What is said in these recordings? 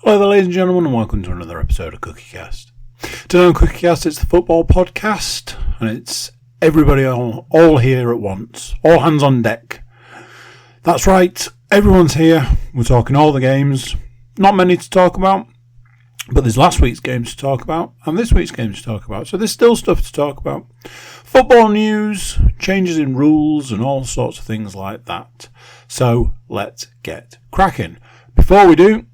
Hello there, ladies and gentlemen, and welcome to another episode of CookieCast. Today on CookieCast, it's the football podcast, and it's everybody all here at once, all hands on deck. That's right, everyone's here. We're talking all the games. Not many to talk about, but there's last week's games to talk about, and this week's games to talk about. So there's still stuff to talk about. Football news, changes in rules, and all sorts of things like that. So let's get cracking. Before we do,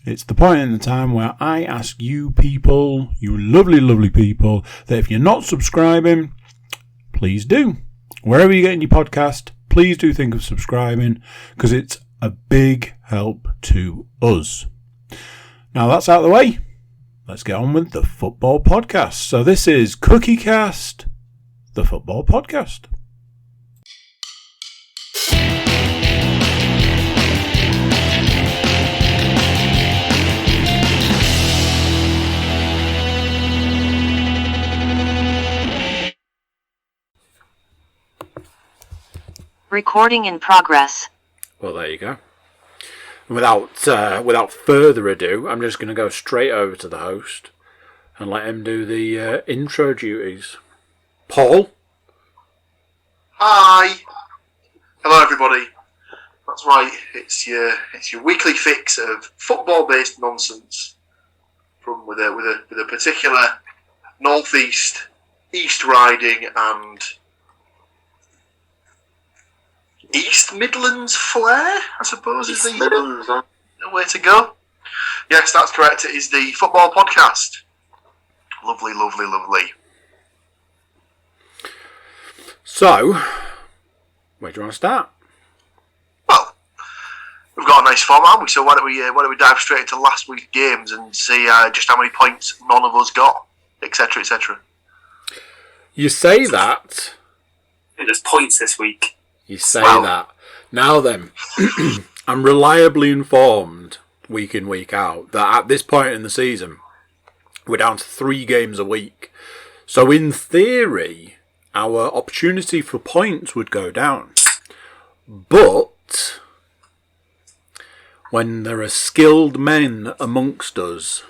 it's the point in the time where I ask you people, you lovely, lovely people, that if you're not subscribing, please do. Wherever you're getting your podcast, please do think of subscribing, because it's a big help to us. Now that's out of the way, let's get on with the football podcast. So this is CookieCast, the football podcast. Recording in progress. Well, there you go. Without further ado, I'm just going to go straight over to the host and let him do the intro duties. Paul? Hi! Hello everybody. That's right, it's your weekly fix of football-based nonsense from with a particular northeast, east riding and East Midlands flair, I suppose, is the way to go. Yes, that's correct. It is the football podcast. Lovely, lovely, lovely. So, where do you want to start? Well, we've got a nice form, haven't we? So why don't we dive straight into last week's games and see just how many points none of us got, etc., etc. You say that. There's points this week. You say that. Now then, I'm reliably informed week in, week out that at this point in the season, we're down to 3 games a week. So in theory, our opportunity for points would go down. But when there are skilled men amongst us,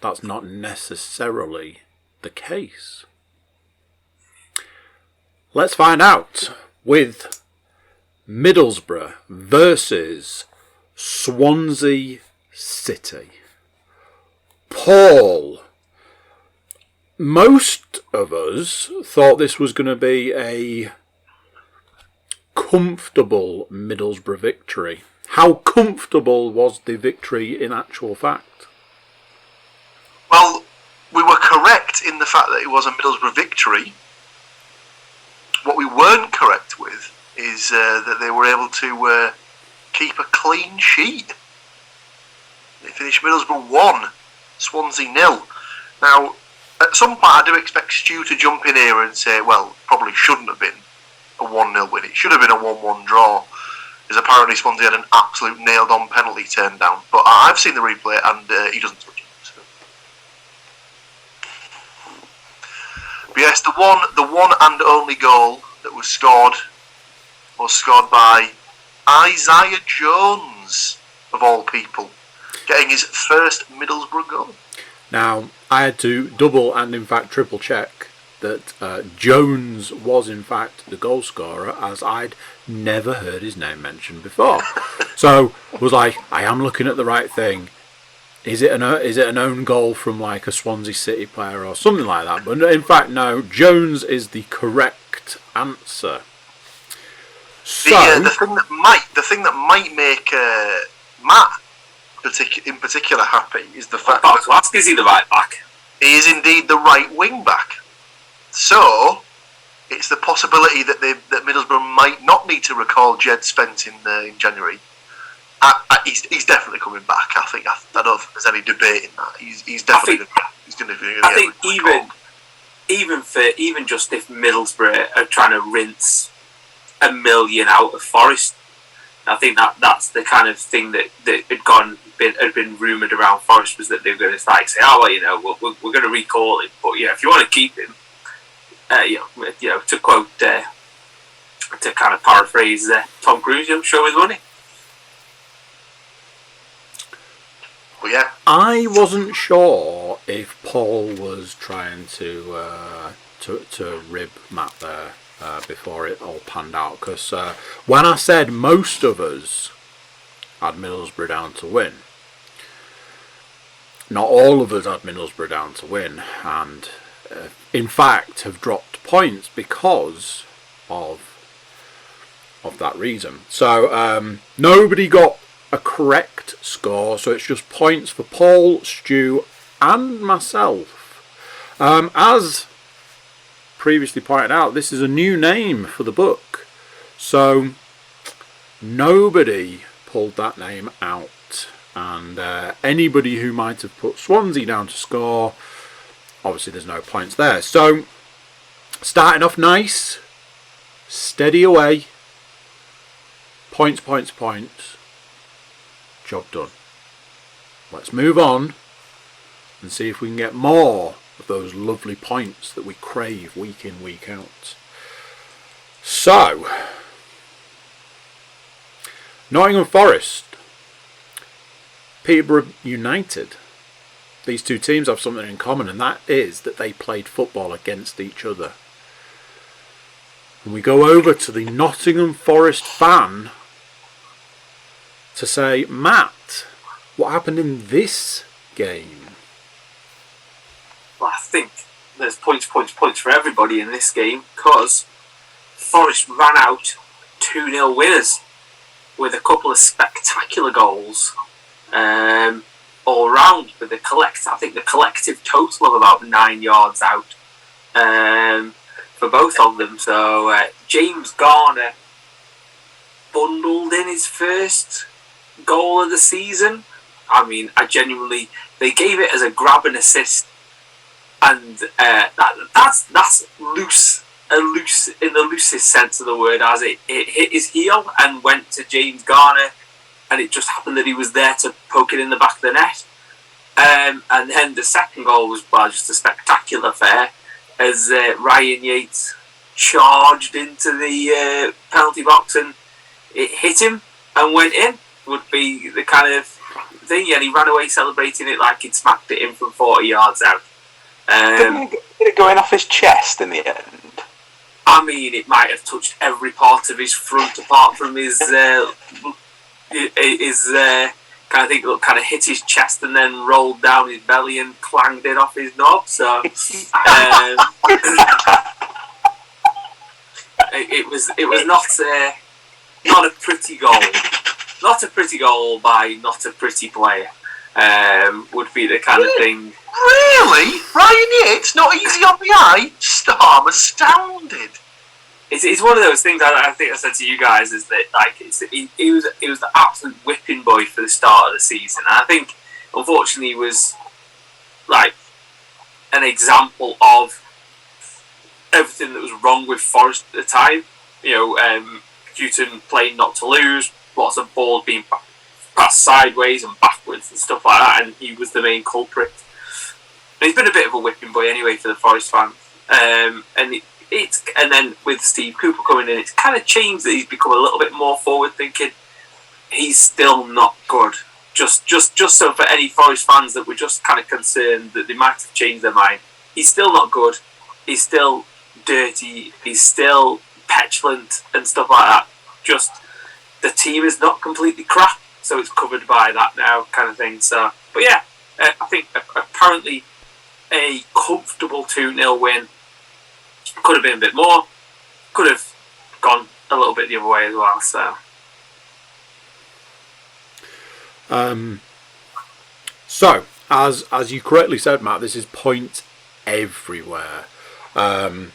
that's not necessarily the case. Let's find out with Middlesbrough versus Swansea City. Paul, most of us thought this was going to be a comfortable Middlesbrough victory. How comfortable was the victory in actual fact? Well, we were correct in the fact that it was a Middlesbrough victory. What we weren't correct with is that they were able to keep a clean sheet. They finished Middlesbrough 1, Swansea 0. Now, at some point I do expect Stu to jump in here and say, well, probably shouldn't have been a 1-0 win. It should have been a 1-1 draw, because apparently Swansea had an absolute nailed-on penalty turned down. But I've seen the replay and he doesn't touch it. So. But yes, the one and only goal that was scored by Isaiah Jones, of all people, getting his first Middlesbrough goal. Now, I had to double and in fact triple check that Jones was in fact the goal scorer, as I'd never heard his name mentioned before. So was like, I am looking at the right thing. Is it an own goal from like a Swansea City player or something like that? But in fact, no. Jones is the correct answer. So the thing that might make Matt in particular happy is the fact that Is he the right back? he is indeed the right wing back. So it's the possibility that Middlesbrough might not need to recall Jed Spence in January. He's definitely coming back. I don't think there's any debate in that. He's definitely going to be. I think even just if Middlesbrough are trying to rinse $1 million out of Forest, I think that's the kind of thing that had been rumoured around Forest, was that they were going to start say, oh well, we're going to recall him, but if you want to keep him, to quote, to kind of paraphrase Tom Cruise, show his money. But yeah. I wasn't sure if Paul was trying to rib Matt there before it all panned out, because when I said most of us had Middlesbrough down to win, not all of us had Middlesbrough down to win, and in fact have dropped points because of that reason. So nobody got a correct score, so it's just points for Paul, Stu and myself. As previously pointed out, this is a new name for the book, so nobody pulled that name out, and anybody who might have put Swansea down to score, obviously there's no points there. So starting off nice, steady away, points, job done. Let's move on and see if we can get more of those lovely points that we crave week in, week out. So, Nottingham Forest, Peterborough United. These two teams have something in common, and that is that they played football against each other. And we go over to the Nottingham Forest fan to say, Matt, what happened in this game? Well, I think there's points for everybody in this game, because Forest ran out 2-0 winners with a couple of spectacular goals all round. With I think the collective total of about 9 yards out for both of them. So James Garner bundled in his first goal of the season. I mean, they gave it as a grab and assist, and that's loose in the loosest sense of the word, as it hit his heel and went to James Garner, and it just happened that he was there to poke it in the back of the net. And then the second goal was just a spectacular affair, as Ryan Yates charged into the penalty box and it hit him and went in, would be the kind of thing. And he ran away celebrating it like he'd smacked it in from 40 yards out. Did it go in off his chest in the end? I mean, it might have touched every part of his front apart from his kind of thing. It kind of hit his chest and then rolled down his belly and clanged in off his knob. So it was not a pretty goal. Not a pretty goal by not a pretty player. Would be the kind of thing. Really? Ryan Yates, not easy on the eye? I'm astounded. It's one of those things I think I said to you guys, is that like he was the absolute whipping boy for the start of the season. And I think, unfortunately, he was like an example of everything that was wrong with Forest at the time. You know, Houghton playing not to lose, lots of balls being passed sideways and backwards and stuff like that, and he was the main culprit. And he's been a bit of a whipping boy anyway for the Forest fans. And then with Steve Cooper coming in, it's kind of changed that he's become a little bit more forward thinking. He's still not good. Just so for any Forest fans that were just kind of concerned that they might have changed their mind, he's still not good. He's still dirty. He's still petulant and stuff like that. Just the team is not completely crap, so it's covered by that now, kind of thing. So, but yeah, I think apparently a comfortable 2-0 win. Could have been a bit more. Could have gone a little bit the other way as well. So, as you correctly said, Matt, this is points everywhere. Paul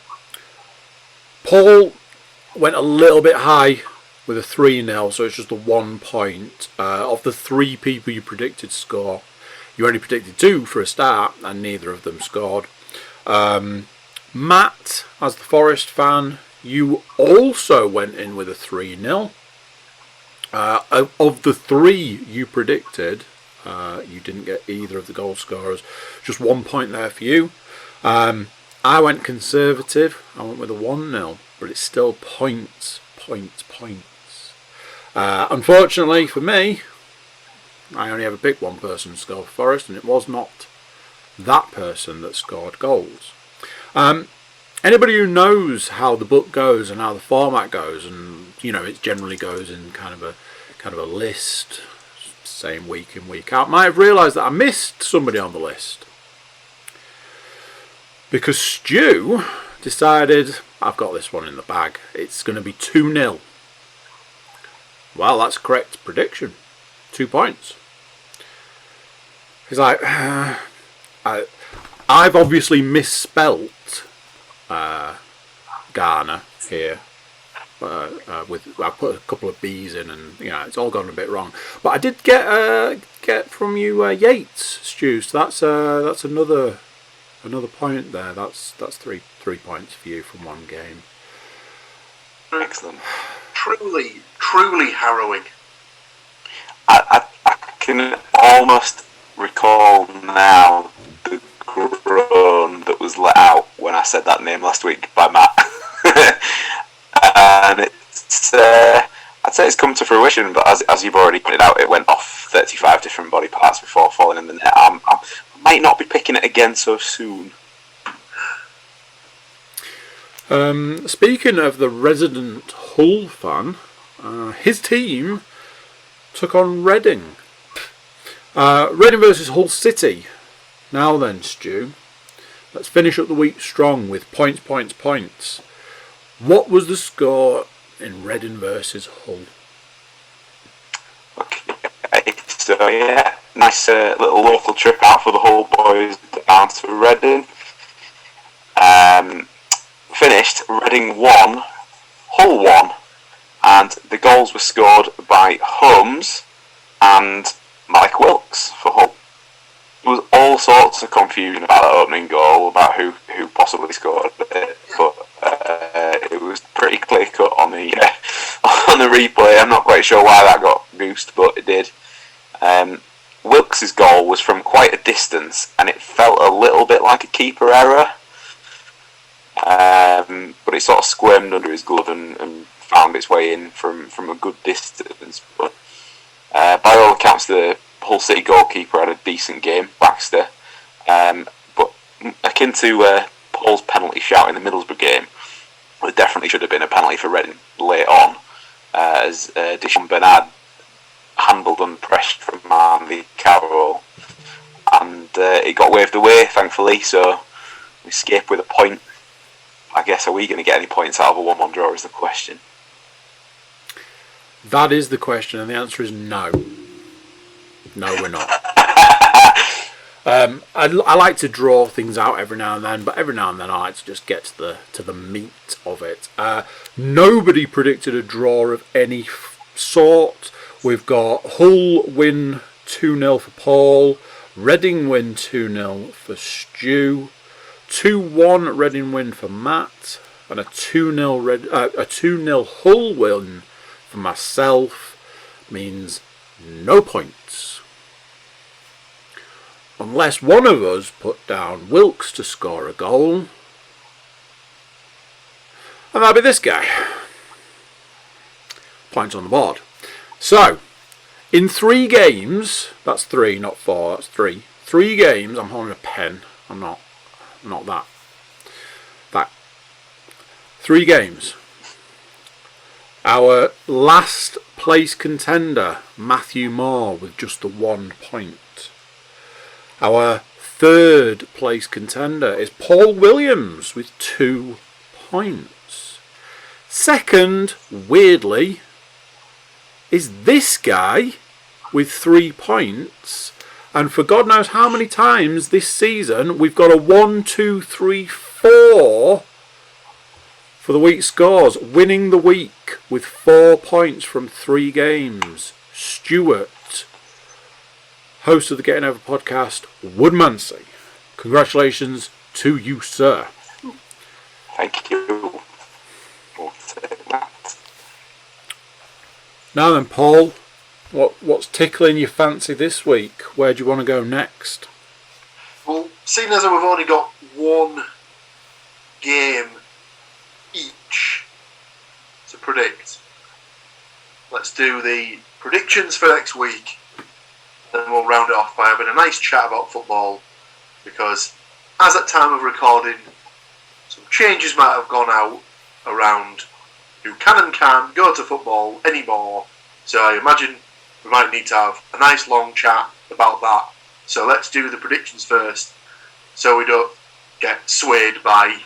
went a little bit high with a 3-0, so it's just a 1 point. Of the 3 people you predicted score, you only predicted 2 for a start, and neither of them scored. Matt, as the Forest fan, you also went in with a 3-0. Of the 3 you predicted, you didn't get either of the goal scorers. Just 1 point there for you. I went conservative. I went with a 1-0, but it's still points. Unfortunately for me, I only ever picked one person to score for Forest, and it was not that person that scored goals. Anybody who knows how the book goes and how the format goes, and it generally goes in kind of a list, same week in week out, might have realised that I missed somebody on the list because Stu decided I've got this one in the bag. It's going to be 2-0. Well, that's correct prediction. 2 points. He's like, I've obviously misspelt Garner here. I put a couple of B's in, and it's all gone a bit wrong. But I did get from you Yates, Stu. So that's another point there. That's 3 points for you from one game. Excellent. Truly harrowing. I can almost recall now the groan that was let out when I said that name last week by Matt. And it's I'd say it's come to fruition, but as you've already pointed out, it went off 35 different body parts before falling in the net. I might not be picking it again so soon. Speaking of the resident Hull fan, his team took on Reading. Reading versus Hull City. Now then, Stu, let's finish up the week strong with points. What was the score in Reading versus Hull? Okay, so yeah, nice little local trip out for the Hull boys down to Reading. Finished Reading 1, Hull 1, and the goals were scored by Holmes and Mike Wilkes for Hull. There was all sorts of confusion about that opening goal, about who possibly scored it, but it was pretty clear cut on the replay. I'm not quite sure why that got goosed, but it did. Wilkes' goal was from quite a distance, and it felt a little bit like a keeper error. But it sort of squirmed under his glove and found its way in from a good distance. But by all accounts, the Hull City goalkeeper had a decent game, Baxter. But akin to Paul's penalty shout in the Middlesbrough game, there definitely should have been a penalty for Reading late on, as Dishon Bernard handled and pressed from Andy Carroll, and it got waved away, thankfully. So we escape with a point. I guess, are we going to get any points out of a 1-1 draw is the question. That is the question, and the answer is no. No, we're not. I like to draw things out every now and then, but every now and then I like to just get to the meat of it. Nobody predicted a draw of any sort. We've got Hull win 2-0 for Paul, Reading win 2-0 for Stu, 2-1 Reading win for Matt, and a 2-0 Hull win for myself means no points. Unless one of us put down Wilkes to score a goal. And that'll be this guy. Points on the board. So, in 3 games, that's 3, not 4, that's 3. 3 games, I'm holding a pen, I'm not that. 3 games. Our last place contender, Matthew Moore, with just the 1 point. Our 3rd place contender is Paul Williams with 2 points. 2nd, weirdly, is this guy with 3 points. And for God knows how many times this season, we've got a 1, 2, 3, 4 for the week scores. Winning the week with 4 points from 3 games. Stuart, host of the Getting Over podcast, Woodmansey. Congratulations to you, sir. Thank you. Now then, Paul, what's tickling your fancy this week? Where do you want to go next? Well, seeing as we've only got 1 game each to predict, let's do the predictions for next week. we'll round it off by having a nice chat about football, because as at time of recording, some changes might have gone out around who can and can't go to football anymore. So I imagine we might need to have a nice long chat about that. So let's do the predictions first, so we don't get swayed by,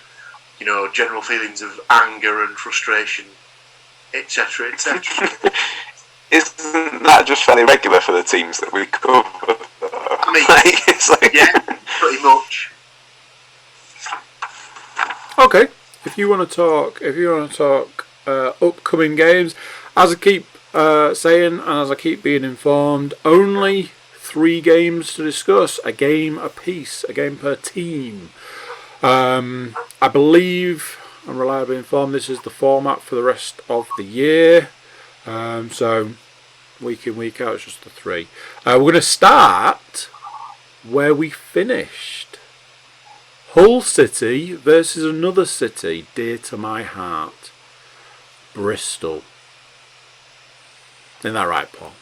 general feelings of anger and frustration, etc., etc. Isn't that just fairly regular for the teams that we cover? I mean, yeah, pretty much. Okay, if you want to talk upcoming games, as I keep saying and as I keep being informed, only 3 games to discuss, a game apiece, a game per team. I believe, I'm reliably informed, this is the format for the rest of the year. So week in, week out, it's just the 3. We're going to start where we finished. Hull City versus another city dear to my heart, Bristol. Isn't that right, Paul?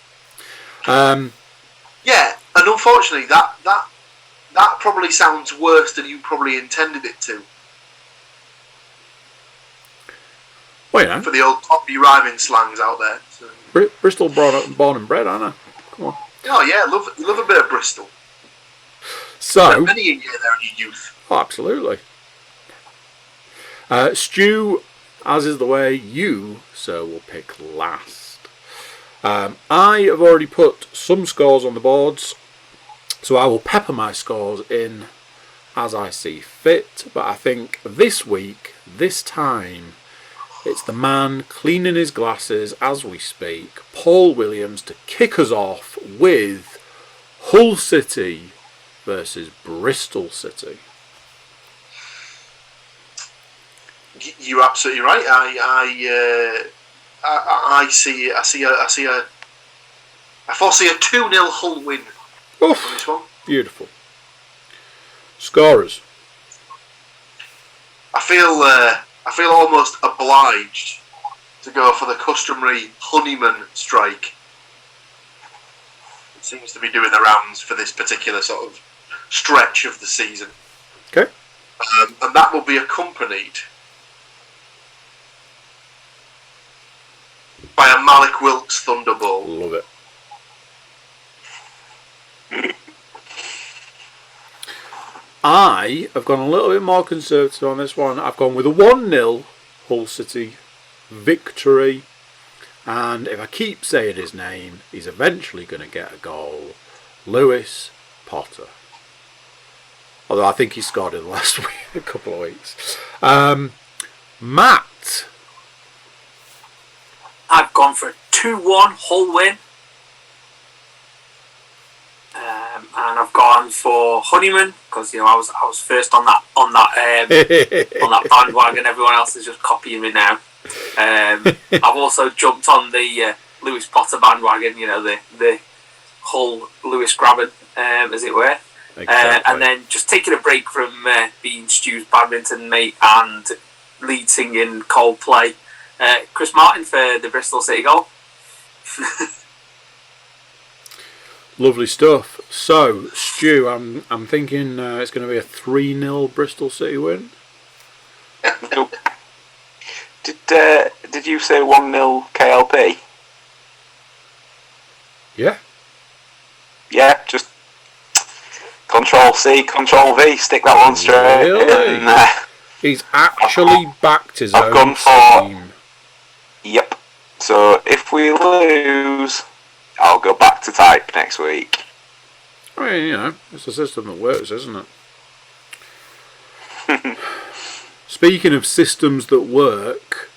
Yeah, and unfortunately, that probably sounds worse than you probably intended it to. Well, for the old copy rhyming slangs out there. So. Bristol born and bred, aren't I? Come on. Oh yeah, love a bit of Bristol. So many a year there in your youth. Oh, absolutely. Stu, as is the way, you, sir, will pick last. I have already put some scores on the boards, so I will pepper my scores in as I see fit. But I think this week, this time, it's the man cleaning his glasses as we speak, Paul Williams, to kick us off with Hull City versus Bristol City. You're absolutely right. I foresee a 2-0 Hull win on this one. Beautiful. Scorers. I feel almost obliged to go for the customary Honeyman strike. It seems to be doing the rounds for this particular sort of stretch of the season. Okay. And that will be accompanied by a Malik Wilkes Thunderbolt. Love it. I have gone a little bit more conservative on this one. I've gone with a 1-0 Hull City victory. And if I keep saying his name, he's eventually going to get a goal. Lewis Potter. Although I think he scored in the last week, a couple of weeks. Matt. I've gone for a 2-1 Hull win. And I've gone for Honeyman because I was first on that on that bandwagon. Everyone else is just copying me now. I've also jumped on the Lewis Potter bandwagon. The Hull Lewis grabbing, as it were. Exactly. And then just taking a break from being Stu's badminton mate and lead singing Coldplay. Chris Martin for the Bristol City goal. Lovely stuff. So, Stu, I'm thinking it's going to be a 3-0 Bristol City win. Nope. Did you say 1-0 KLP? Yeah. Yeah, just Control C, Control V, stick that one straight. Really? And, he's actually backed his I've own gone for team. Yep. So if we lose, I'll go back to type next week. I mean, it's a system that works, isn't it? Speaking of systems that work,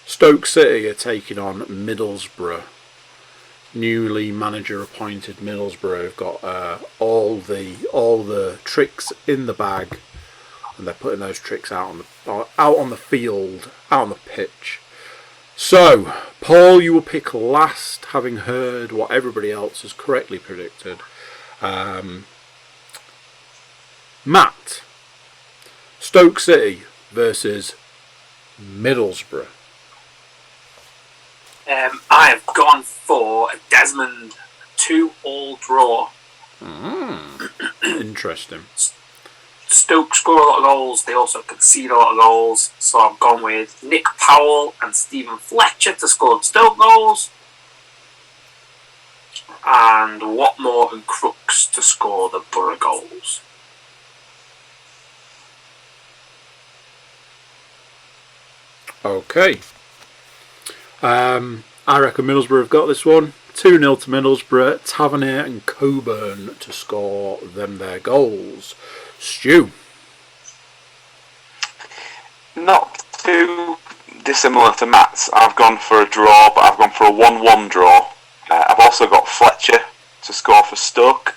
Stoke City are taking on Middlesbrough. Newly manager-appointed Middlesbrough have got all the tricks in the bag, and they're putting those tricks out on the field, out on the pitch. So, Paul, you will pick last, having heard what everybody else has correctly predicted. Matt, Stoke City versus Middlesbrough. I have gone for a Desmond 2-0 all draw. Interesting. Stoke score a lot of goals. They also concede a lot of goals. So I've gone with Nick Powell and Stephen Fletcher to score Stoke goals. And Watmore and Crooks to score the Borough goals. Okay. I reckon Middlesbrough have got this one. 2-0 to Middlesbrough. Tavernier and Coburn to score them their goals. Stu. Not too dissimilar to Matt's. I've gone for a draw, but I've gone for a 1-1 draw. I've also got Fletcher to score for Stoke,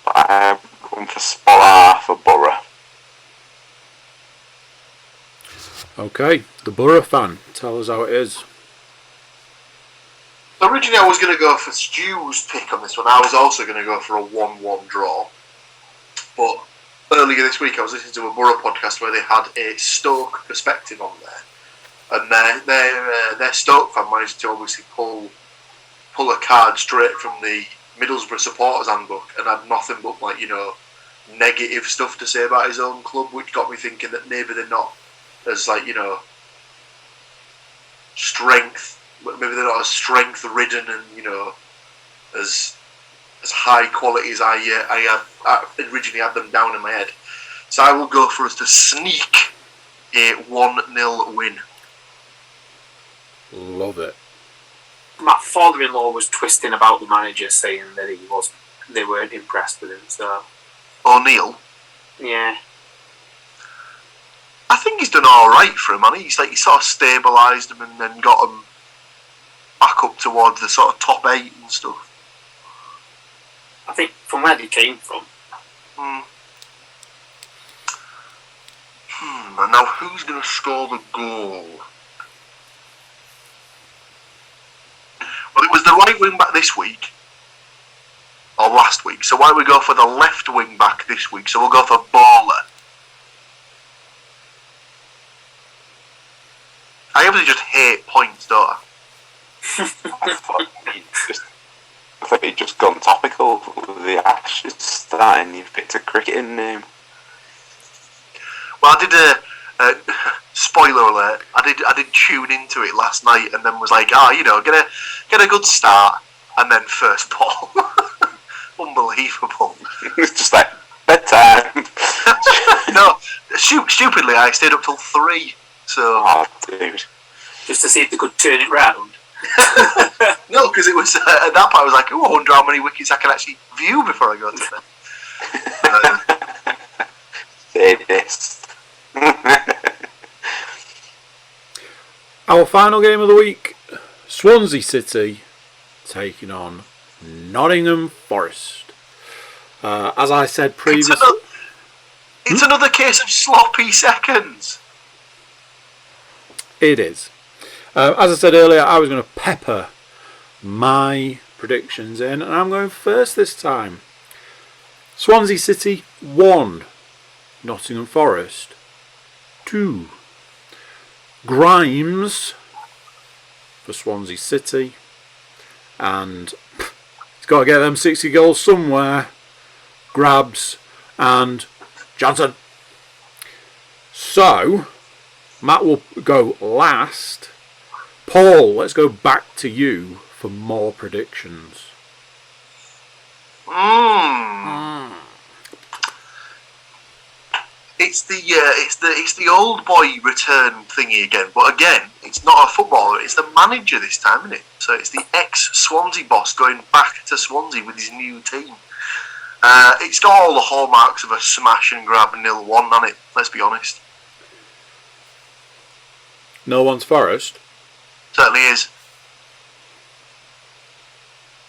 but I've gone for Sporar for Borough. Okay, the Borough fan, tell us how it is. Originally, I was going to go for Stu's pick on this one. I was also going to go for a 1-1 draw. But earlier this week, I was listening to a Borough podcast where they had a Stoke perspective on there. And their Stoke fan managed to obviously pull a card straight from the Middlesbrough supporters handbook and had nothing but, negative stuff to say about his own club, which got me thinking that maybe they're not as, strength. Maybe they're not as strength-ridden and, as high quality as I originally had them down in my head. So I will go for us to sneak a 1-0 win. Love it. My father-in-law was twisting about the manager, saying that they weren't impressed with him. So O'Neill? Yeah. I think he's done alright for him, man. He sort of stabilised them and then got them back up towards the sort of top 8 and stuff. I think from where they came from. And now who's going to score the goal? Well, it was the right wing back this week. Or last week. So why don't we go for the left wing back this week? So we'll go for Bowler. I obviously just hate points, don't I? I thought you'd just gone topical with the Ashes starting. You've picked a cricketing name. Well, I did spoiler alert. I did tune into it last night and then was like, get a good start and then first ball. Unbelievable. It's just like bedtime. No, stupidly, I stayed up till 3. So. Oh, dude. Just to see if they could turn it round. No, because it was at that point I was like, I wonder how many wickets I can actually view before I go to bed. Say this. Our final game of the week, Swansea City taking on Nottingham Forest. As I said previously, it's another case of sloppy seconds. It is. As I said earlier, I was going to pepper my predictions in, and I'm going first this time. Swansea City 1, Nottingham Forest 2. Grimes for Swansea City, and he's got to get them 60 goals somewhere. Grabs and Johnson. So Matt will go last. Paul, let's go back to you for more predictions. It's the old boy return thingy again, but again, it's not a footballer. It's the manager this time, isn't it? So it's the ex-Swansea boss going back to Swansea with his new team. It's got all the hallmarks of a smash and grab 0-1 on it. Let's be honest. No one's Forest. Certainly is.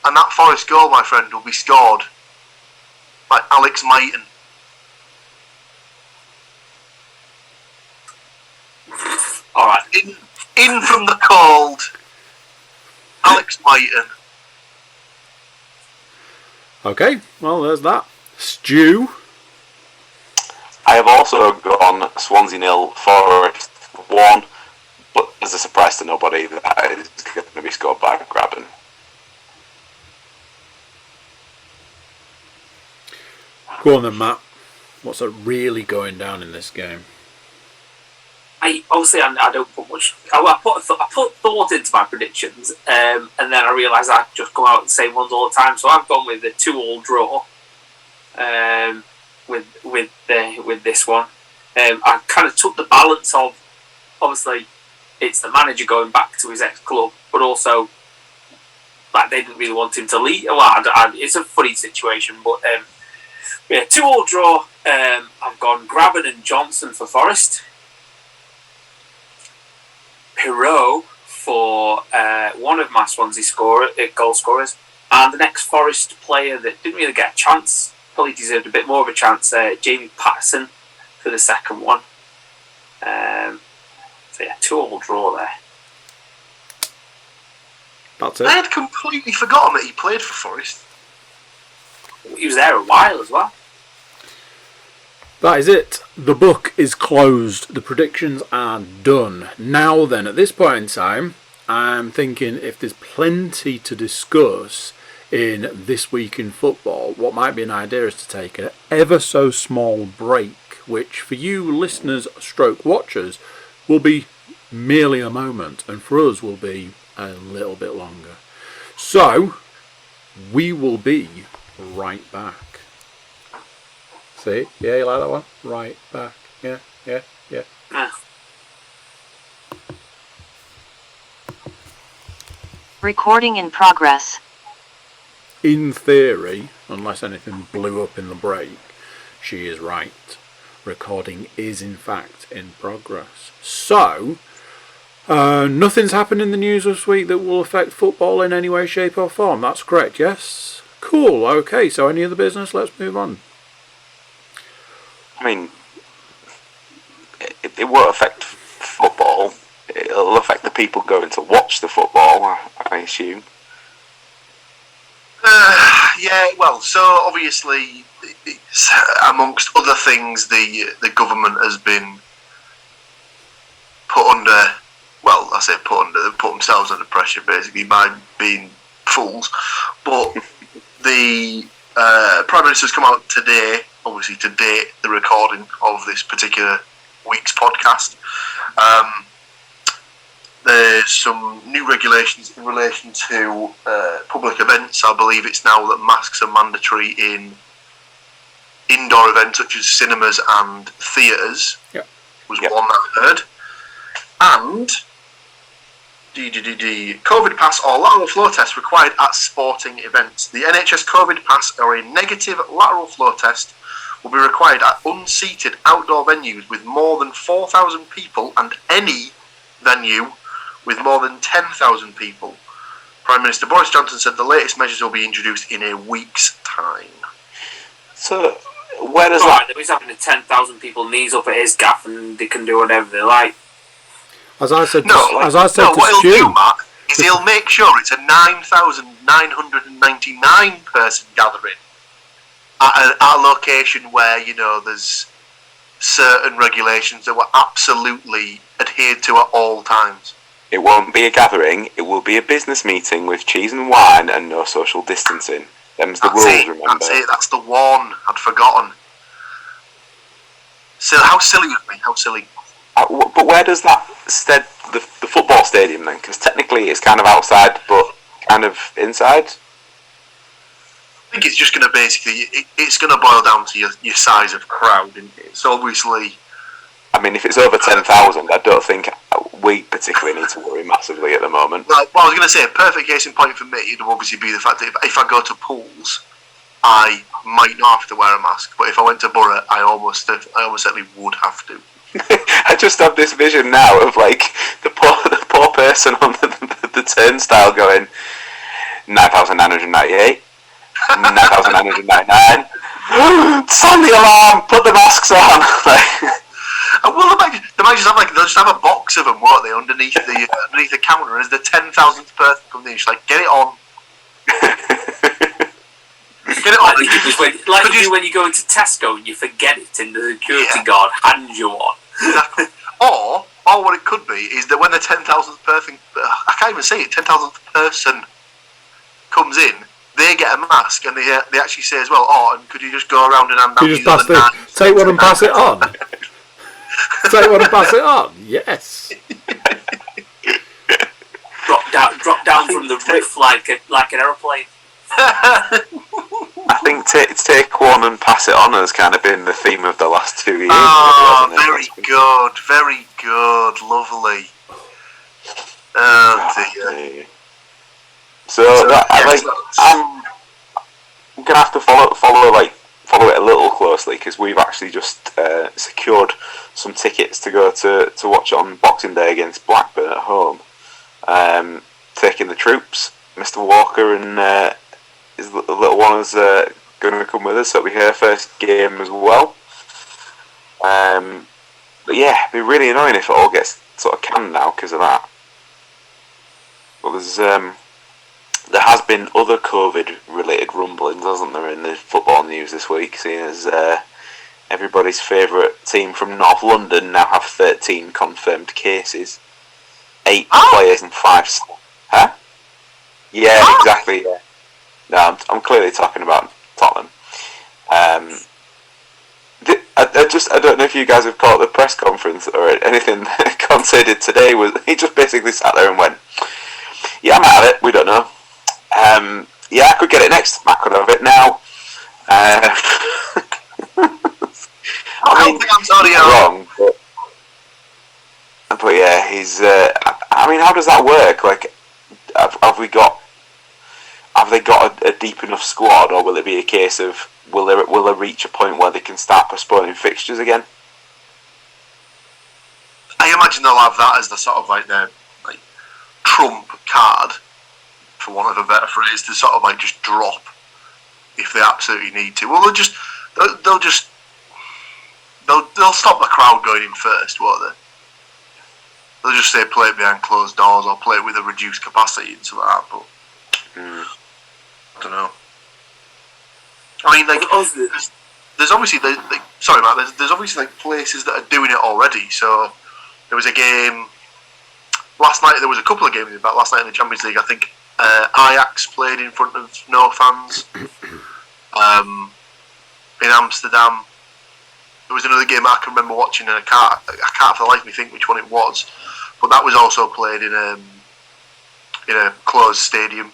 And that Forest goal, my friend, will be scored by Alex Maiton. Alright. In from the cold, Alex Maiton. Okay, well, there's that. Stu. I have also gone Swansea 0, Forest 1, but as a surprise to nobody, that is going to be scored by Graben. Go on then, Matt. What's really going down in this game? I don't put much. I put thought into my predictions, and then I realised I just go out the same ones all the time. So I've gone with the 2-2 draw. With this one, I kind of took the balance of, obviously, it's the manager going back to his ex-club, but also, like, they didn't really want him to leave. Well, it's a funny situation, but 2-2 draw. I've gone Graben and Johnson for Forest. Pirot for one of my Swansea goal scorers, and the next Forest player that didn't really get a chance, probably deserved a bit more of a chance, Jamie Patterson for the second one. So yeah, 2-2 draw there. That's it. I had completely forgotten that he played for Forest. He was there a while as well. That is it. The book is closed. The predictions are done. Now then, at this point in time, I'm thinking if there's plenty to discuss in This Week in Football, what might be an idea is to take an ever so small break, which for you listeners / watchers will be merely a moment, and for us will be a little bit longer. So, we will be right back. See? Yeah, you like that one? Right back. Yeah. Recording in progress. In theory, unless anything blew up in the break, she is right. Recording is in fact in progress. So, nothing's happened in the news this week that will affect football in any way, shape or form. That's correct, yes? Cool, okay, so any other business? Let's move on. I mean, it won't affect football. It'll affect the people going to watch the football, I assume. Yeah, well, so obviously, it's, amongst other things, the government has been put under, well, I say they've put themselves under pressure basically by being fools. But the Prime Minister's come out today, obviously to date the recording of this particular week's podcast. There's some new regulations in relation to public events. I believe it's now that masks are mandatory in indoor events such as cinemas and theatres. Yep. Was one that I heard. And COVID pass or lateral flow test required at sporting events. The NHS COVID pass or a negative lateral flow test will be required at unseated outdoor venues with more than 4,000 people and any venue with more than 10,000 people. Prime Minister Boris Johnson said the latest measures will be introduced in a week's time. So, where does that... He's having the 10,000 people knees up at his gaff and they can do whatever they like. As I said to what Stu, he'll do, Matt, is he'll make sure it's a 9,999 person gathering at a location where, you know, there's certain regulations that were absolutely adhered to at all times. It won't be a gathering, it will be a business meeting with cheese and wine and no social distancing. Them's the rules, remember? That's the one. I'd forgotten. So how silly of me, how silly. But where does that stead the football stadium then? Because technically it's kind of outside, but kind of inside. I think it's just going to basically, it's going to boil down to your size of crowd, isn't it? So obviously... I mean, if it's over 10,000, I don't think we particularly need to worry massively at the moment. Well, I was going to say, a perfect case in point for me would obviously be the fact that if I go to pools, I might not have to wear a mask. But if I went to Borough, I almost certainly would have to. I just have this vision now of like the poor person on the turnstile going 9,998, 9,999. Sound the alarm! Put the masks on. Well, they might just have they'll just have a box of them, won't they, underneath the counter as the 10,000th person comes in. Just like, get it on. Get it on. Like you do when you go into Tesco and you forget it and the security guard hands you one. Exactly. Or what it could be is that when the 10,000th person, I can't even say it, 10,000th person comes in, they get a mask, and they actually say as well, and could you just go around and hand out You these just other pass knives? take one and pass it on. Take one and pass it on. Yes. Drop down from the roof like an aeroplane. I think take one and pass it on has kind of been the theme of the last 2 years. Very good, lovely. Oh dear. So I'm gonna have to follow it a little closely, because we've actually just secured some tickets to go to watch it on Boxing Day against Blackburn at home. Taking the troops, Mr. Walker and his little one is going to come with us, so it'll be her first game as well. But yeah, it'd be really annoying if it all gets sort of canned now because of that. But there has been other COVID-related rumblings, hasn't there, in the football news this week, seeing as everybody's favourite team from North London now have 13 confirmed cases. 8 players and 5... Huh? Yeah, exactly, yeah. No, I'm clearly talking about Tottenham. I don't know if you guys have caught the press conference or anything that Conte did today. He just basically sat there and went, yeah, I'm out of it, we don't know. Yeah, I could get it next, I could have it now. I don't think I'm totally wrong, but yeah, he's... I mean, how does that work? Like, have they got a deep enough squad, or will it be a case of will they reach a point where they can start postponing fixtures again? I imagine they'll have that as the sort of their trump card, for want of a better phrase, to sort of just drop if they absolutely need to. Well, they'll stop the crowd going in first, won't they? They'll just say play it behind closed doors or play it with a reduced capacity and stuff like that. But I don't know. I mean, there's obviously sorry, Matt. There's obviously places that are doing it already. So there was a game last night. There was a couple of games about last night in the Champions League. I think Ajax played in front of no fans in Amsterdam. There was another game I can remember watching, and I can't for the life of me think which one it was, but that was also played in a closed stadium.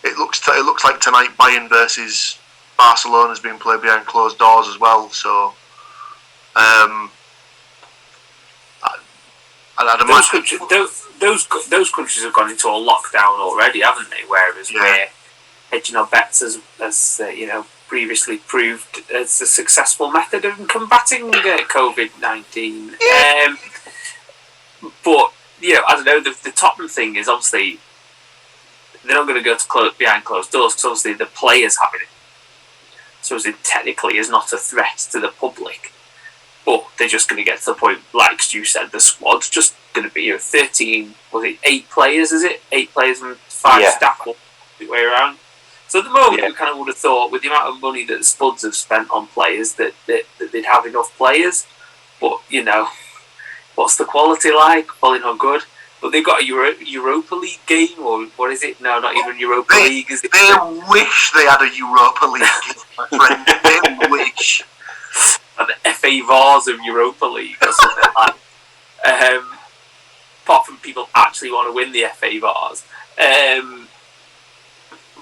It looks like tonight Bayern versus Barcelona has been played behind closed doors as well. So, those countries have gone into a lockdown already, haven't they? Whereas we're hedging our bets as previously proved as a successful method of combating COVID-19. Yeah. But I don't know. The Tottenham thing is obviously they're not going to go to behind closed doors because obviously the players having it. So it technically is not a threat to the public. But they're just going to get to the point, like Stu said, the squad's just going to be 13. Was it 8 players? Is it 8 players and 5 staff all the way around? So at the moment, we kind of would have thought, with the amount of money that the Spuds have spent on players, that they'd have enough players. But, what's the quality like? Probably not good. But they've got a Europa League game, or what is it? No, not even Europa League, is it? They wish they had a Europa League game, my friend. They wish. Like the FA Vars of Europa League, or something like that. Apart from people actually want to win the FA Vars.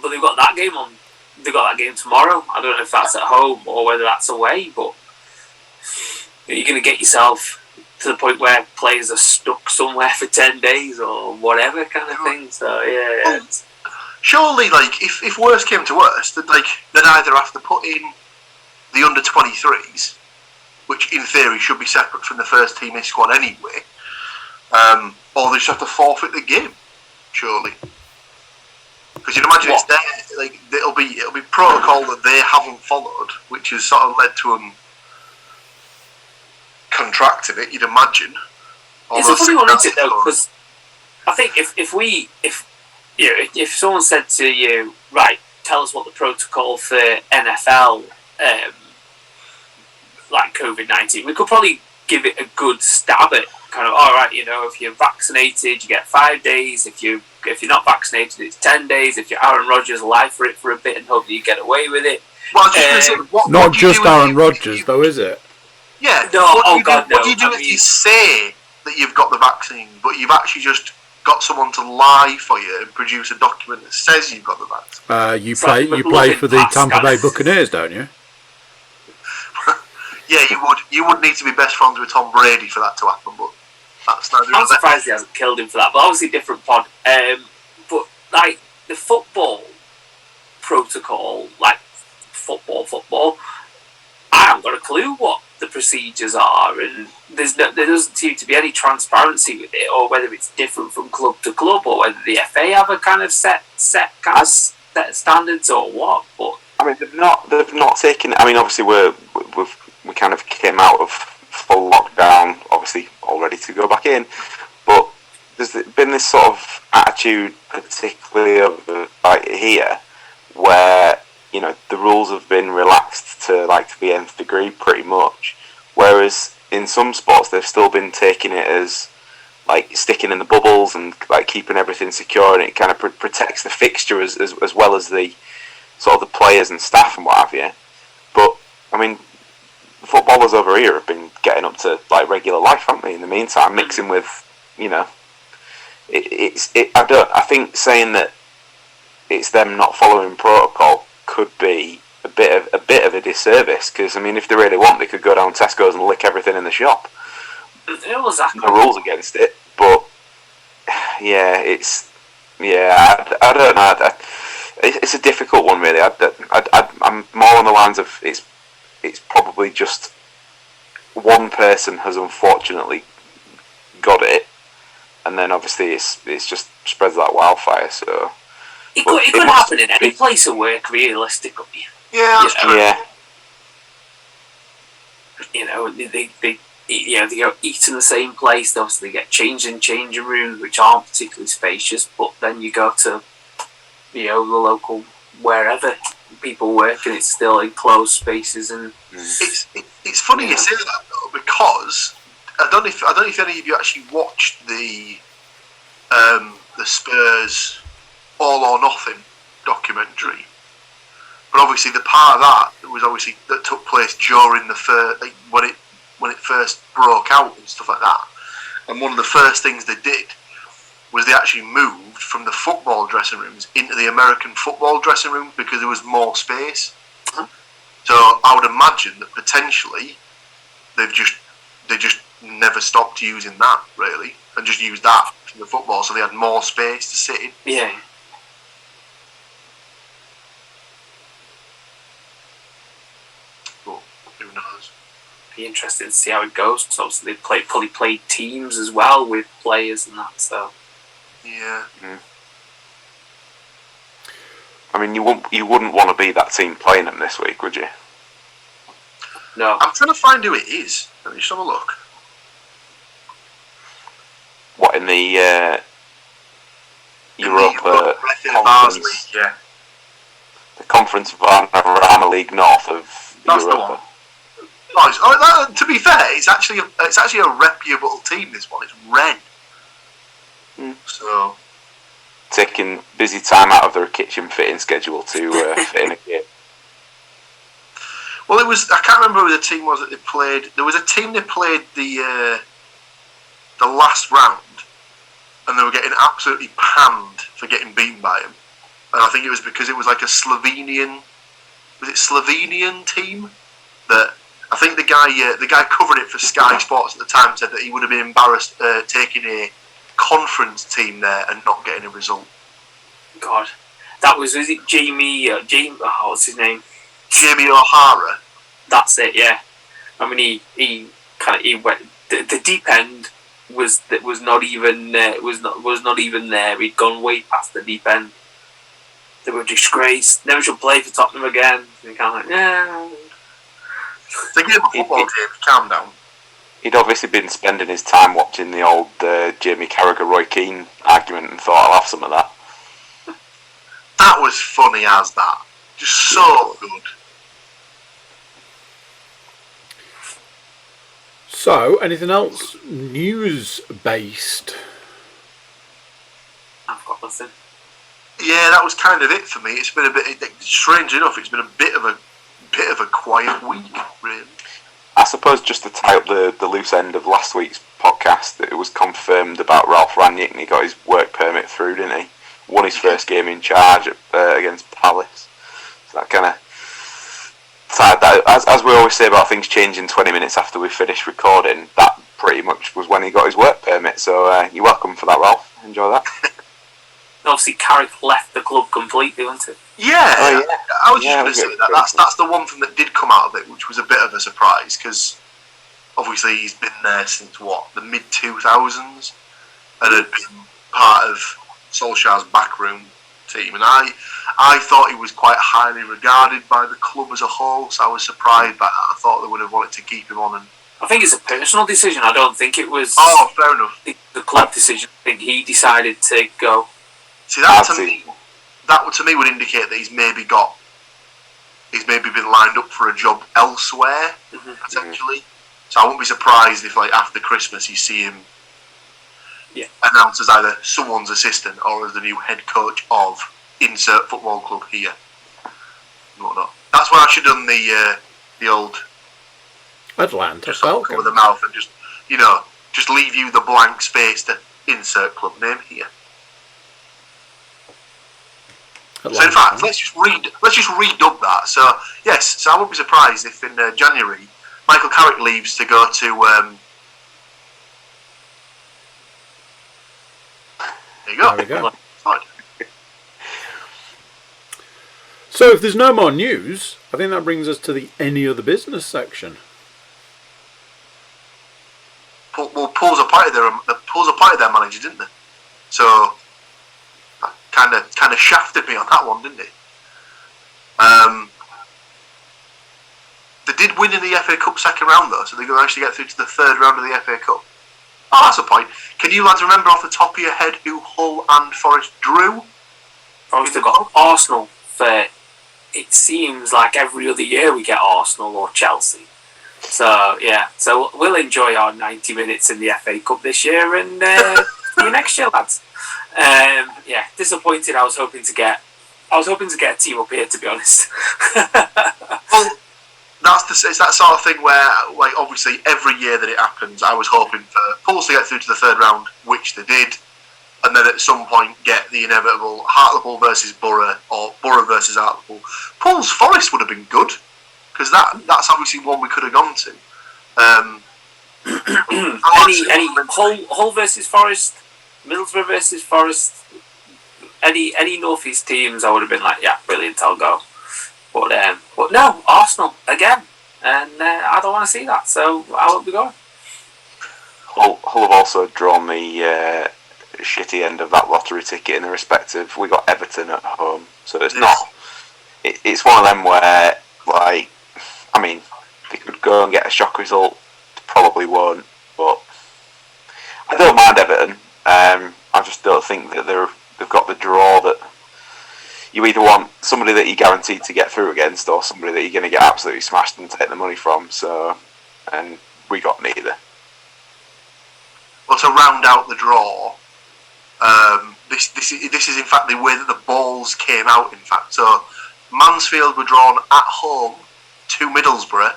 But they've got that game on. They've got that game tomorrow. I don't know if that's at home or whether that's away. But you're going to get yourself to the point where players are stuck somewhere for 10 days or whatever kind of thing. So yeah. Surely, if worst came to worst, they'd either have to put in the under 23s, which in theory should be separate from the first team in squad anyway, or they just have to forfeit the game. Surely. Because you'd imagine it's there, it'll be protocol that they haven't followed, which has sort of led to them contracting it. You'd imagine. It's a funny one, isn't it? Though, because I think if someone said to you, right, tell us what the protocol for NFL, like COVID-19, we could probably give it a good stab at kind of, all right, if you're vaccinated, you get 5 days. If you're if you're not vaccinated, it's 10 days. If you're Aaron Rodgers, lie for it for a bit and hope that you get away with it. Well, I was just going to say, what Not do you just do Aaron if Rodgers, though, is it? Yeah. No, what do oh you God, do, What do no. you do I if mean- you say that you've got the vaccine, but you've actually just got someone to lie for you and produce a document that says you've got the vaccine? You It's like play McLovin for the pass, Tampa kind Bay of. Buccaneers, don't you? Yeah, you would. You would need to be best friends with Tom Brady for that to happen, but that's not. I'm surprised he hasn't killed him for that, but obviously different pod. But like the football protocol, like football, I haven't got a clue what the procedures are, and there doesn't seem to be any transparency with it, or whether it's different from club to club, or whether the FA have a kind of set standards or what. But I mean, they've not taken. I mean, obviously we kind of came out of full lockdown, obviously all ready to go back in, but there's been this sort of attitude, particularly over like here, where the rules have been relaxed to the nth degree, pretty much. Whereas in some sports, they've still been taking it as sticking in the bubbles and keeping everything secure, and it kind of protects the fixture as well as the sort of the players and staff and what have you. But I mean, footballers over here have been getting up to regular life, haven't they? In the meantime, mixing with I think saying that it's them not following protocol could be a bit of a disservice, because I mean, if they really want, they could go down Tesco's and lick everything in the shop. exactly. No rules against it, but I don't know. It's a difficult one, really. I'm more on the lines of it's probably just one person has unfortunately got it, and then obviously it's just spreads like wildfire. So it could happen in any place of work, realistically. Yeah, that's true. yeah, They go eat in the same place. They obviously get changed in changing rooms, which aren't particularly spacious. But then you go to the local wherever people work, and it's still enclosed spaces. And It's funny you say that though, because I don't know if any of you actually watched the Spurs All or Nothing documentary. But obviously, the part of that that took place during the first, when it first broke out and stuff like that. And one of the first things they did was they actually moved from the football dressing rooms into the American football dressing room because there was more space. Uh-huh. So I would imagine that potentially they just never stopped using that really, and just used that for the football, so they had more space to sit in. yeah. But who knows? Be interested to see how it goes. So obviously they fully played teams as well with players and that. So Yeah. I mean, you wouldn't want to be that team playing them this week, would you? no, I'm trying to find who it is. Let me just have a look. What, in the Europa Barnsley, Conference, yeah. the Conference Varna League North of That's the Europa? one. To be fair, it's actually a reputable team. This one, it's Ren. So Taking busy time out of their kitchen fitting schedule to fit in a kit. well, I can't remember who the team was that they played. There was a team they played the last round, and they were getting absolutely panned for getting beaten by him. And I think it was because it was like a Slovenian team that. I think the guy covering it for Sky Sports at the time said that he would have been embarrassed taking a conference team there and not getting a result. God, that was it Jamie? What's his name? Jamie O'Hara. That's it. Yeah. I mean, he went. The deep end was not even there. He'd gone way past the deep end. They were disgraced. Never should play for Tottenham again. And kind of It's a game of football game. Calm down. He'd obviously been spending his time watching the old Jamie Carragher-Roy Keane argument and thought, I'll have some of that. That was funny as that. Just so good. So, anything else news-based? I've got nothing. Yeah, that was kind of it for me. It's been a bit, strange enough, it's been a bit of a quiet week, really. I suppose just to tie up the loose end of last week's podcast, that it was confirmed about Ralph Rangnick, and he got his work permit through, didn't he? Won his first game in charge against Palace. So that kind of tied that. As we always say about things changing 20 minutes after we finish recording, that pretty much was when he got his work permit. So you're welcome for that, Ralph. Enjoy that. Obviously, Carrick left the club completely, wasn't it? Yeah, Oh, yeah. I was just going to say that. That's the one thing that did come out of it, which was a bit of a surprise, because obviously he's been there since, the mid-2000s, and had been part of Solskjaer's backroom team. And I thought he was quite highly regarded by the club as a whole, so I was surprised by that. I thought they would have wanted to keep him on. And I think it's a personal decision. I don't think it was fair enough. The club decision. I think he decided to go. See, that to me would indicate that he's maybe been lined up for a job elsewhere, potentially. So I wouldn't be surprised if, after Christmas, you see him announced as either someone's assistant or as the new head coach of insert football club here. And whatnot. That's why I should have done the old Atlanta Falcons with the mouth and just leave you the blank space to insert club name here. So in fact, let's just redub that. So yes, so I wouldn't be surprised if in January Michael Carrick leaves to go to. There you go. There we go. Fine. So if there's no more news, I think that brings us to the any other business section. Well, Paul's appointed their manager, didn't they? So. Kind of shafted me on that one, didn't it? They did win in the FA Cup second round though, so they're going to actually get through to the third round of the FA Cup. Oh, that's a point. Can you lads remember off the top of your head who Hull and Forest drew? Obviously, got Arsenal. For it seems like every other year we get Arsenal or Chelsea. So yeah, so we'll enjoy our 90 minutes in the FA Cup this year, and see you next year, lads. Disappointed. I was hoping to get a team up here, to be honest. Well, it's that sort of thing where, obviously every year that it happens, I was hoping for Pulse to get through to the third round, which they did, and then at some point get the inevitable Hartlepool versus Borough or Borough versus Hartlepool. Pulse Forest would have been good, because that's obviously one we could have gone to. Any Hull versus Forest, Middlesbrough versus Forest, any North East teams, I would have been like, yeah, brilliant, I'll go. But no, Arsenal again, and I don't want to see that, so I won't be going. Hull have also drawn the shitty end of that lottery ticket in the respect of we got Everton at home, so it's not. It's one of them where, they could go and get a shock result, probably won't, but I don't mind Everton. I just don't think that they've got the draw that you either want somebody that you're guaranteed to get through against or somebody that you're going to get absolutely smashed and take the money from. So, and we got neither. Well, to round out the draw, this is in fact the way that the balls came out. In fact, so Mansfield were drawn at home to Middlesbrough.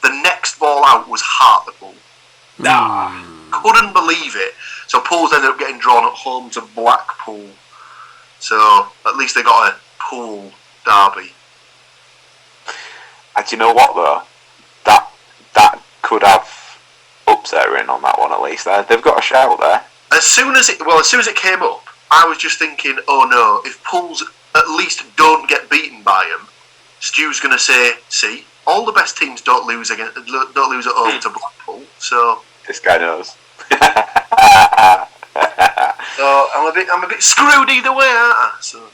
The next ball out was Hartlepool. Couldn't believe it. So Pools ended up getting drawn at home to Blackpool. So at least they got a pool derby. And do you know what though? That could have upset in on that one at least. They've got a shout there. As soon as it came up, I was just thinking, oh no, if Pools at least don't get beaten by them, Stu's going to say, see, all the best teams don't lose at home to Blackpool. So this guy knows. So I'm a bit screwed either way, aren't I? So,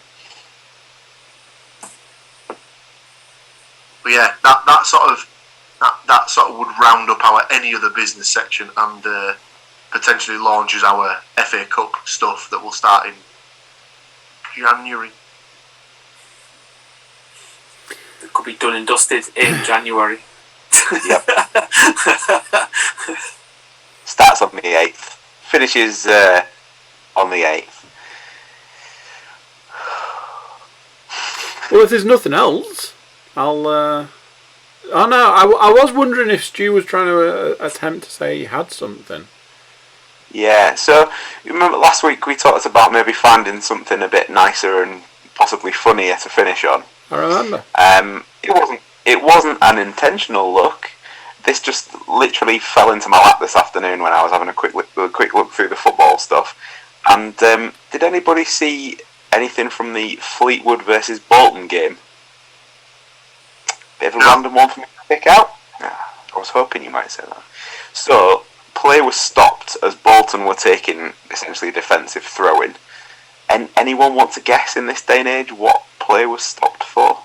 but yeah, that sort of would round up our any other business section and potentially launches our FA Cup stuff that will start in January. It could be done and dusted in January. Yep. Starts on the 8th. Finishes on the 8th. Well, if there's nothing else, I'll... Oh no, I was wondering if Stu was trying to attempt to say he had something. Yeah, so you remember last week we talked about maybe finding something a bit nicer and possibly funnier to finish on. I remember. It wasn't an intentional look. This just literally fell into my lap this afternoon when I was having a quick look through the football stuff. And did anybody see anything from the Fleetwood versus Bolton game? Bit of a random one for me to pick out. I was hoping you might say that. So, play was stopped as Bolton were taking essentially a defensive throw-in. And anyone want to guess in this day and age what play was stopped for?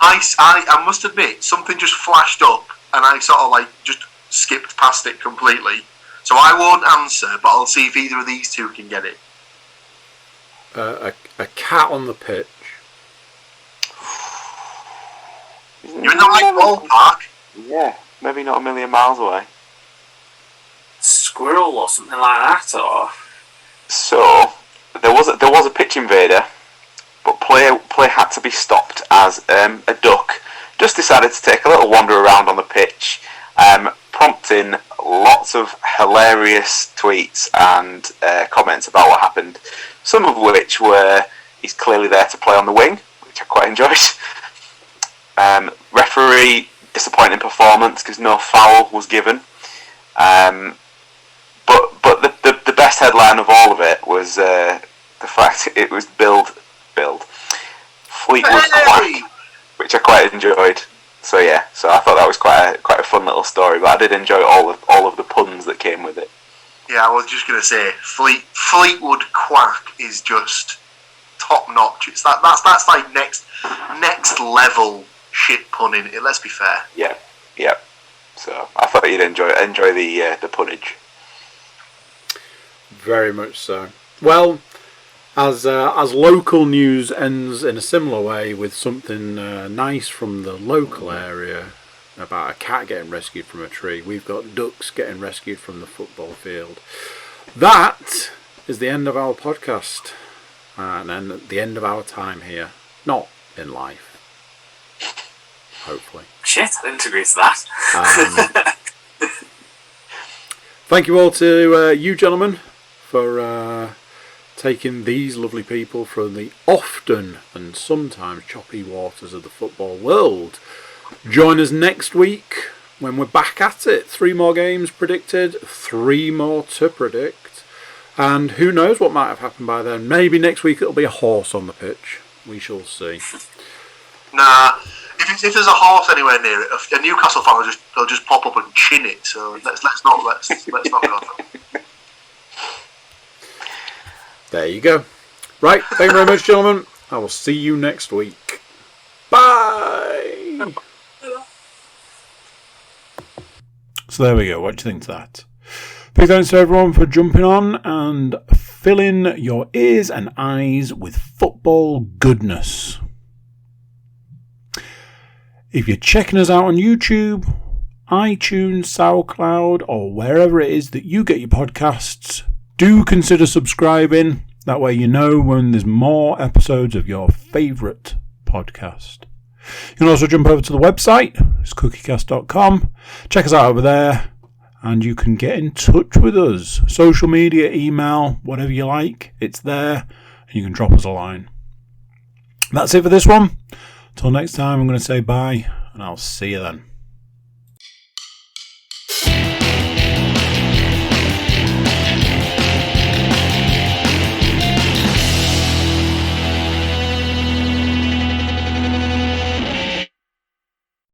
I must admit, something just flashed up and I sort of like just skipped past it completely. So I won't answer, but I'll see if either of these two can get it. A cat on the pitch. You're in the right ballpark. Yeah, maybe not a million miles away. Squirrel or something like that, or... So, there was a pitch invader, but play had to be stopped as a duck just decided to take a little wander around on the pitch, prompting lots of hilarious tweets and comments about what happened, some of which were he's clearly there to play on the wing, which I quite enjoyed. Referee disappointing performance because no foul was given. But the best headline of all of it was the fact it was billed Fleetwood Quack, which I quite enjoyed. So yeah, I thought that was quite a fun little story. But I did enjoy all of the puns that came with it. Yeah, I was just gonna say Fleetwood Quack is just top notch. It's that's like next level shit punning. Let's be fair. Yeah. So I thought you'd enjoy the punnage. Very much so. Well, as local news ends in a similar way with something nice from the local area about a cat getting rescued from a tree, we've got ducks getting rescued from the football field. That is the end of our podcast, and then the end of our time here. Not in life. Hopefully. Shit, I didn't agree to that. Thank you all to you gentlemen for taking these lovely people from the often and sometimes choppy waters of the football world. Join us next week when we're back at it. 3 more games predicted, 3 more to predict, and who knows what might have happened by then. Maybe next week it'll be a horse on the pitch. We shall see. Nah, if there's a horse anywhere near it, a Newcastle fan will just pop up and chin it. So let's not go. There you go. Right, thank you very much, gentlemen. I will see you next week. Bye! So there we go. What do you think to that? Big thanks to everyone for jumping on and filling your ears and eyes with football goodness. If you're checking us out on YouTube, iTunes, SoundCloud, or wherever it is that you get your podcasts, do consider subscribing. That way you know when there's more episodes of your favourite podcast. You can also jump over to the website, it's cookiecast.com. Check us out over there, and you can get in touch with us. Social media, email, whatever you like, it's there, and you can drop us a line. That's it for this one. Till next time, I'm going to say bye, and I'll see you then.